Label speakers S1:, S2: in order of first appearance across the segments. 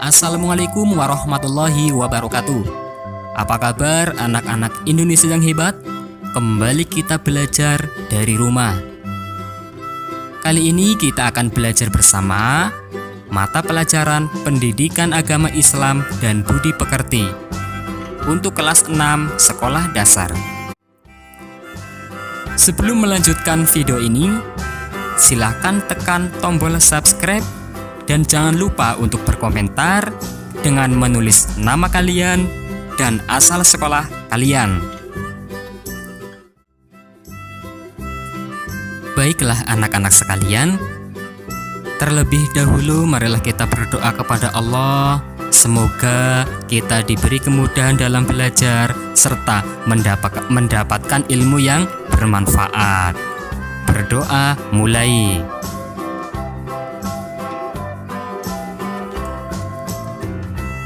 S1: Assalamualaikum warahmatullahi wabarakatuh. Apa kabar anak-anak Indonesia yang hebat? Kembali kita belajar dari rumah. Kali ini kita akan belajar bersama mata pelajaran Pendidikan Agama Islam dan Budi Pekerti untuk kelas 6 sekolah dasar. Sebelum melanjutkan video ini, silahkan tekan tombol subscribe dan jangan lupa untuk berkomentar dengan menulis nama kalian dan asal sekolah kalian. Baiklah anak-anak sekalian, terlebih dahulu marilah kita berdoa kepada Allah. Semoga kita diberi kemudahan dalam belajar serta mendapatkan ilmu yang bermanfaat. Berdoa mulai.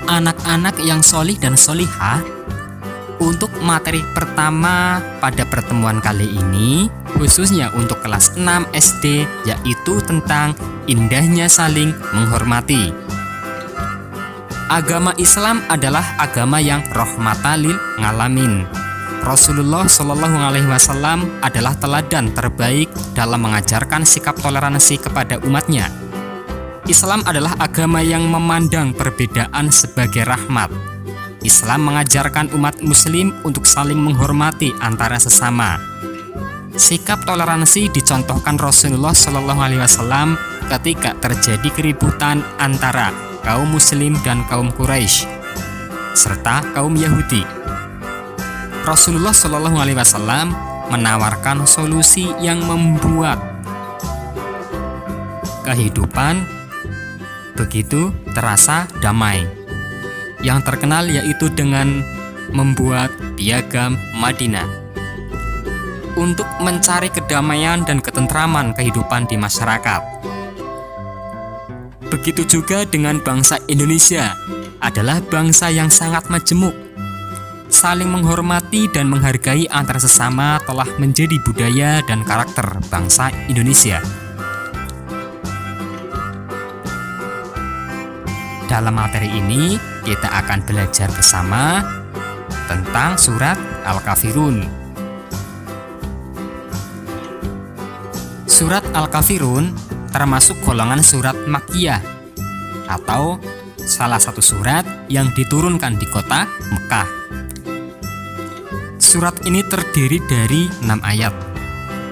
S1: Anak-anak yang solih dan solihah, untuk materi pertama pada pertemuan kali ini, khususnya untuk kelas 6 SD, yaitu tentang indahnya saling menghormati. Agama Islam adalah agama yang rahmatan lil alamin. Rasulullah Shallallahu Alaihi Wasallam adalah teladan terbaik dalam mengajarkan sikap toleransi kepada umatnya. Islam adalah agama yang memandang perbedaan sebagai rahmat. Islam mengajarkan umat muslim untuk saling menghormati antara sesama. Sikap toleransi dicontohkan Rasulullah Shallallahu Alaihi Wasallam ketika terjadi keributan antara kaum muslim dan kaum Quraisy serta kaum Yahudi. Rasulullah Shallallahu Alaihi Wasallam menawarkan solusi yang membuat kehidupan begitu terasa damai. Yang terkenal yaitu dengan membuat piagam Madinah untuk mencari kedamaian dan ketentraman kehidupan di masyarakat. Begitu juga dengan bangsa Indonesia, adalah bangsa yang sangat majemuk. Saling menghormati dan menghargai antara sesama telah menjadi budaya dan karakter bangsa Indonesia. Dalam materi ini, kita akan belajar bersama tentang surat Al-Kafirun. Surat Al-Kafirun termasuk golongan surat Makkiyah atau salah satu surat yang diturunkan di kota Mekah. Surat ini terdiri dari 6 ayat.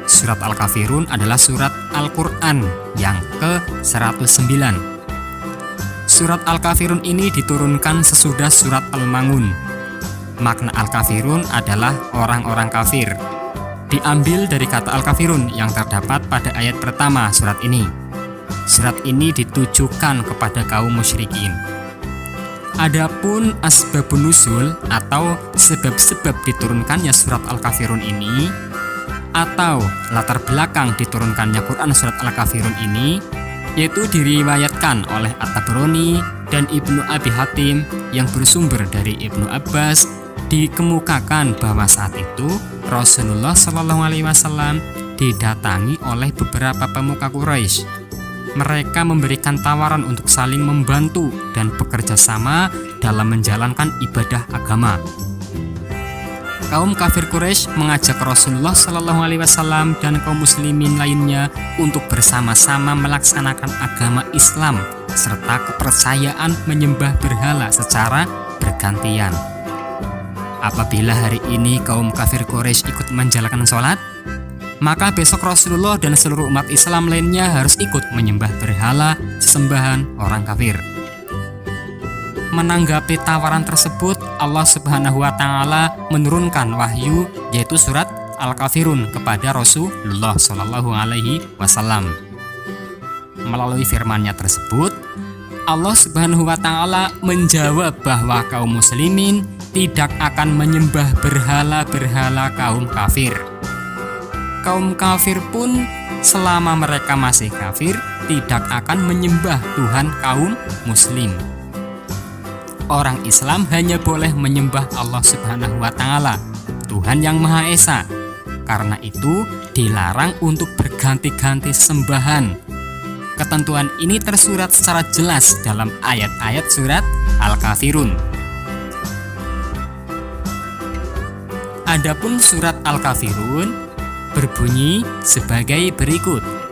S1: Surat Al-Kafirun adalah surat Al-Quran yang ke-109. Surat Al-Kafirun ini diturunkan sesudah surat Al-Ma'un. Makna Al-Kafirun adalah orang-orang kafir. Diambil dari kata Al-Kafirun yang terdapat pada ayat pertama surat ini. Surat ini ditujukan kepada kaum musyrikin. Adapun asbabun nuzul atau sebab-sebab diturunkannya surat Al-Kafirun ini atau latar belakang diturunkannya Quran surat Al-Kafirun ini, yaitu diriwayatkan oleh At-Tabrani dan Ibnu Abi Hatim yang bersumber dari Ibnu Abbas. Dikemukakan bahwa saat itu Rasulullah Shallallahu Alaihi Wasallam didatangi oleh beberapa pemuka Quraisy. Mereka memberikan tawaran untuk saling membantu dan bekerja sama dalam menjalankan ibadah agama. Kaum kafir Quraisy mengajak Rasulullah Shallallahu Alaihi Wasallam dan kaum muslimin lainnya untuk bersama-sama melaksanakan agama Islam serta kepercayaan menyembah berhala secara bergantian. Apabila hari ini kaum kafir Quraisy ikut menjalankan sholat, maka besok Rasulullah dan seluruh umat Islam lainnya harus ikut menyembah berhala sesembahan orang kafir. Menanggapi tawaran tersebut, Allah Subhanahu wa Ta'ala menurunkan wahyu, yaitu surat Al-Kafirun kepada Rasulullah Shallallahu Alaihi Wasallam. Melalui firman-Nya tersebut, Allah Subhanahu wa Ta'ala menjawab bahwa kaum muslimin tidak akan menyembah berhala-berhala kaum kafir. Kaum kafir pun selama mereka masih kafir tidak akan menyembah Tuhan kaum muslim. Orang Islam hanya boleh menyembah Allah Subhanahu wa Ta'ala, Tuhan yang Maha Esa. Karena itu dilarang untuk berganti-ganti sembahan. Ketentuan ini tersurat secara jelas dalam ayat-ayat surat Al-Kafirun. Adapun surat Al-Kafirun berbunyi sebagai berikut.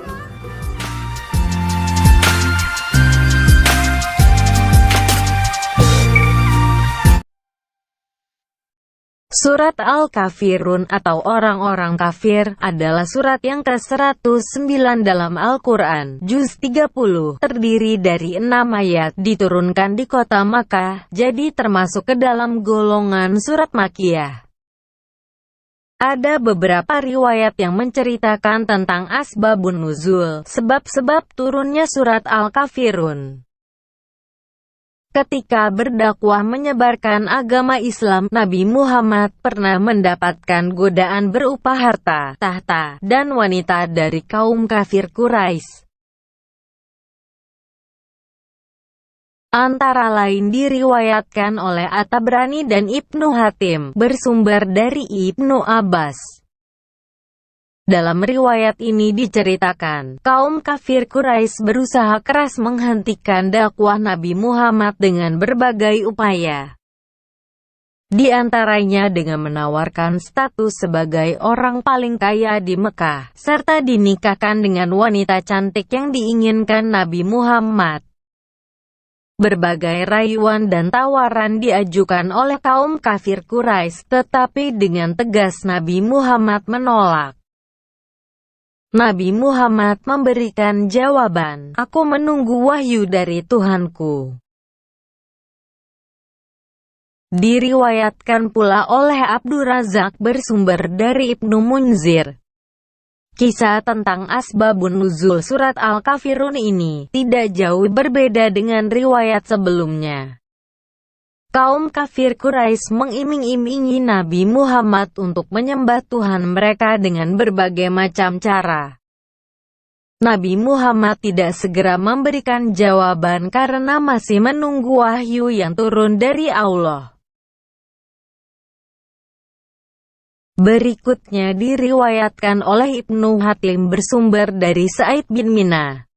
S2: Surat Al-Kafirun atau orang-orang kafir adalah surat yang ke-109 dalam Al-Quran, juz 30, terdiri dari 6 ayat, diturunkan di kota Makkah, jadi termasuk ke dalam golongan surat Makkiyah. Ada beberapa riwayat yang menceritakan tentang asbabun nuzul, sebab-sebab turunnya surat Al-Kafirun. Ketika berdakwah menyebarkan agama Islam, Nabi Muhammad pernah mendapatkan godaan berupa harta, tahta, dan wanita dari kaum kafir Quraisy. Antara lain diriwayatkan oleh At-Tabrani dan Ibnu Hatim, bersumber dari Ibnu Abbas. Dalam riwayat ini diceritakan, kaum kafir Quraisy berusaha keras menghentikan dakwah Nabi Muhammad dengan berbagai upaya. Di antaranya dengan menawarkan status sebagai orang paling kaya di Mekah, serta dinikahkan dengan wanita cantik yang diinginkan Nabi Muhammad. Berbagai rayuan dan tawaran diajukan oleh kaum kafir Quraisy, tetapi dengan tegas Nabi Muhammad menolak. Nabi Muhammad memberikan jawaban, "Aku menunggu wahyu dari Tuhanku." Diriwayatkan pula oleh Abdur Razak bersumber dari Ibnu Munzir. Kisah tentang asbabun nuzul surat Al-Kafirun ini tidak jauh berbeda dengan riwayat sebelumnya. Kaum kafir Quraisy mengiming-imingi Nabi Muhammad untuk menyembah Tuhan mereka dengan berbagai macam cara. Nabi Muhammad tidak segera memberikan jawaban karena masih menunggu wahyu yang turun dari Allah. Berikutnya diriwayatkan oleh Ibnu Hatim bersumber dari Sa'id bin Mina.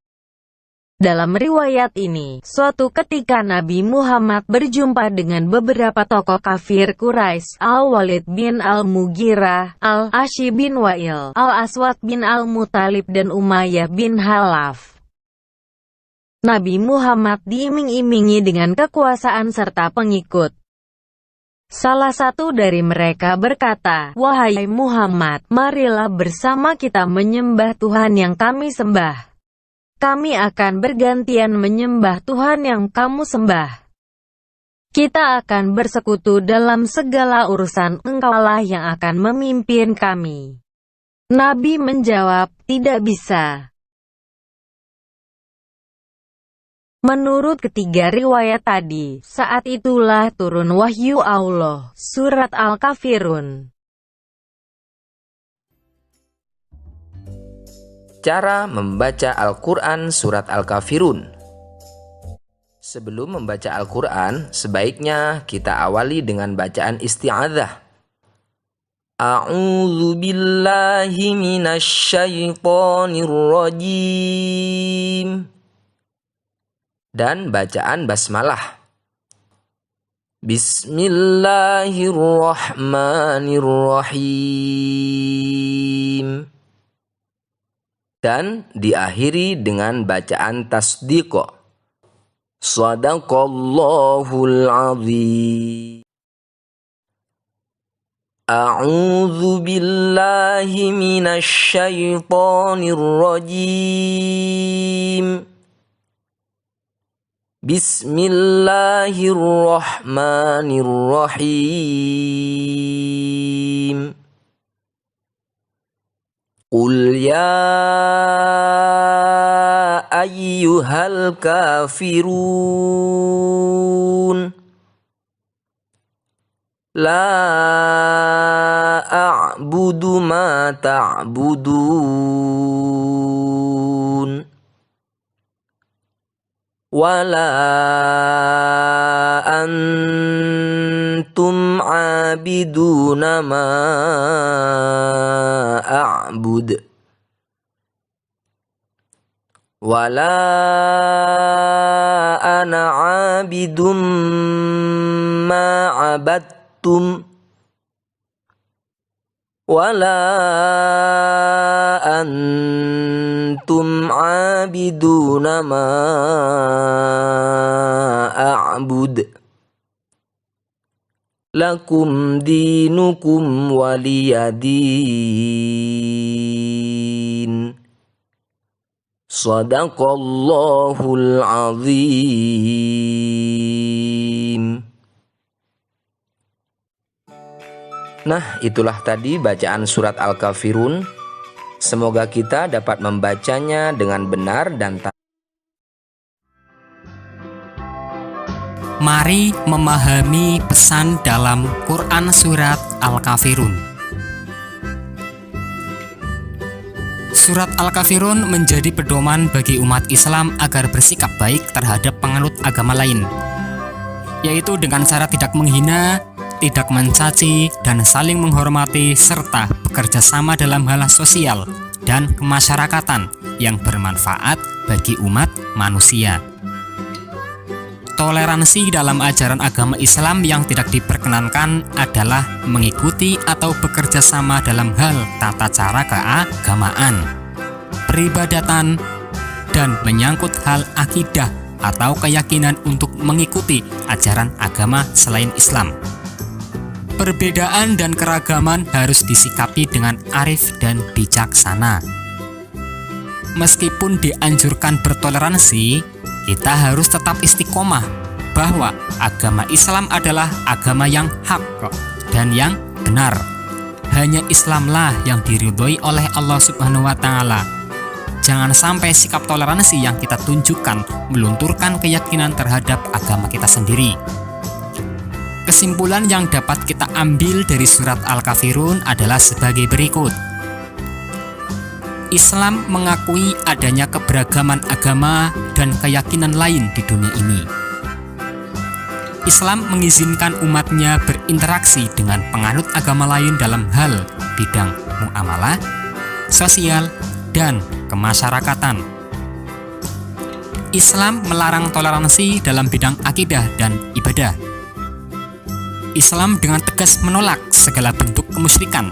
S2: Dalam riwayat ini, suatu ketika Nabi Muhammad berjumpa dengan beberapa tokoh kafir Quraisy, Al-Walid bin Al-Mughirah, Al-Asy bin Wa'il, Al-Aswad bin Al-Muttalib dan Umayyah bin Khalaf. Nabi Muhammad diiming-imingi dengan kekuasaan serta pengikut. Salah satu dari mereka berkata, "Wahai Muhammad, marilah bersama kita menyembah Tuhan yang kami sembah. Kami akan bergantian menyembah Tuhan yang kamu sembah. Kita akan bersekutu dalam segala urusan, engkaulah yang akan memimpin kami." Nabi menjawab, "Tidak bisa." Menurut ketiga riwayat tadi, saat itulah turun wahyu Allah, surat Al-Kafirun.
S3: Cara membaca Al-Quran Surat Al-Kafirun. Sebelum membaca Al-Quran, sebaiknya kita awali dengan bacaan isti'adzah. A'udzu billahi minasyaitonir rajim. Dan bacaan basmalah. Bismillahirrahmanirrahim. Dan diakhiri dengan bacaan tasdiq. Shadaqallahul azim. A'udzu billahi minasyaitonir rajim. Bismillahirrahmanirrahim. Qul ya ayyuhal kafirun la a'budu ma ta'budun wala antum abiduna ma a'bud wala ana 'abidum ma 'abadtum wala antum 'abiduna ma a'bud lakum dinukum waliyadin. Shadaqallahul azim. Nah, itulah tadi bacaan surat Al-Kafirun. Semoga kita dapat membacanya dengan benar dan
S1: Mari memahami pesan dalam Quran surat Al-Kafirun. Surat Al-Kafirun menjadi pedoman bagi umat Islam agar bersikap baik terhadap penganut agama lain, yaitu dengan cara tidak menghina, tidak mencaci, dan saling menghormati, serta bekerja sama dalam hal sosial dan kemasyarakatan yang bermanfaat bagi umat manusia. Toleransi dalam ajaran agama Islam yang tidak diperkenankan adalah mengikuti atau bekerja sama dalam hal tata cara keagamaan, peribadatan, dan menyangkut hal akidah atau keyakinan untuk mengikuti ajaran agama selain Islam. Perbedaan dan keragaman harus disikapi dengan arif dan bijaksana. Meskipun dianjurkan bertoleransi, kita harus tetap istiqomah bahwa agama Islam adalah agama yang hak dan yang benar. Hanya Islamlah yang diridhoi oleh Allah Subhanahu wa Ta'ala. Jangan sampai sikap toleransi yang kita tunjukkan melunturkan keyakinan terhadap agama kita sendiri. Kesimpulan yang dapat kita ambil dari surat Al-Kafirun adalah sebagai berikut. Islam mengakui adanya keberagaman agama dan keyakinan lain di dunia ini. Islam mengizinkan umatnya berinteraksi dengan penganut agama lain dalam hal bidang muamalah, sosial, dan kemasyarakatan. Islam melarang toleransi dalam bidang akidah dan ibadah. Islam dengan tegas menolak segala bentuk kemusyrikan,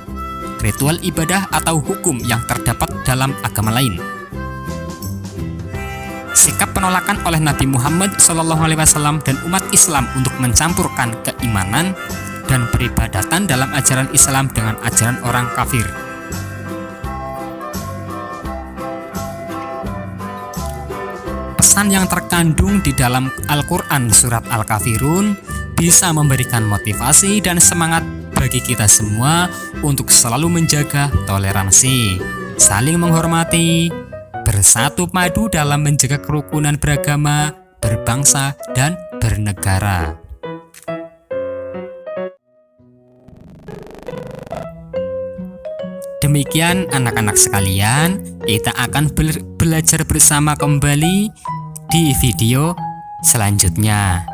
S1: ritual ibadah atau hukum yang terdapat dalam agama lain. Sikap penolakan oleh Nabi Muhammad SAW dan umat Islam untuk mencampurkan keimanan dan peribadatan dalam ajaran Islam dengan ajaran orang kafir. Pesan yang terkandung di dalam Al-Quran surat Al-Kafirun bisa memberikan motivasi dan semangat bagi kita semua untuk selalu menjaga toleransi, saling menghormati, bersatu padu dalam menjaga kerukunan beragama, berbangsa, dan bernegara. Demikian anak-anak sekalian, kita akan belajar bersama kembali di video selanjutnya.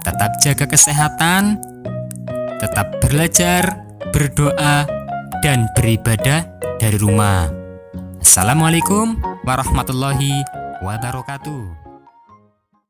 S1: Tetap jaga kesehatan, tetap belajar, berdoa, dan beribadah dari rumah. Assalamualaikum warahmatullahi wabarakatuh.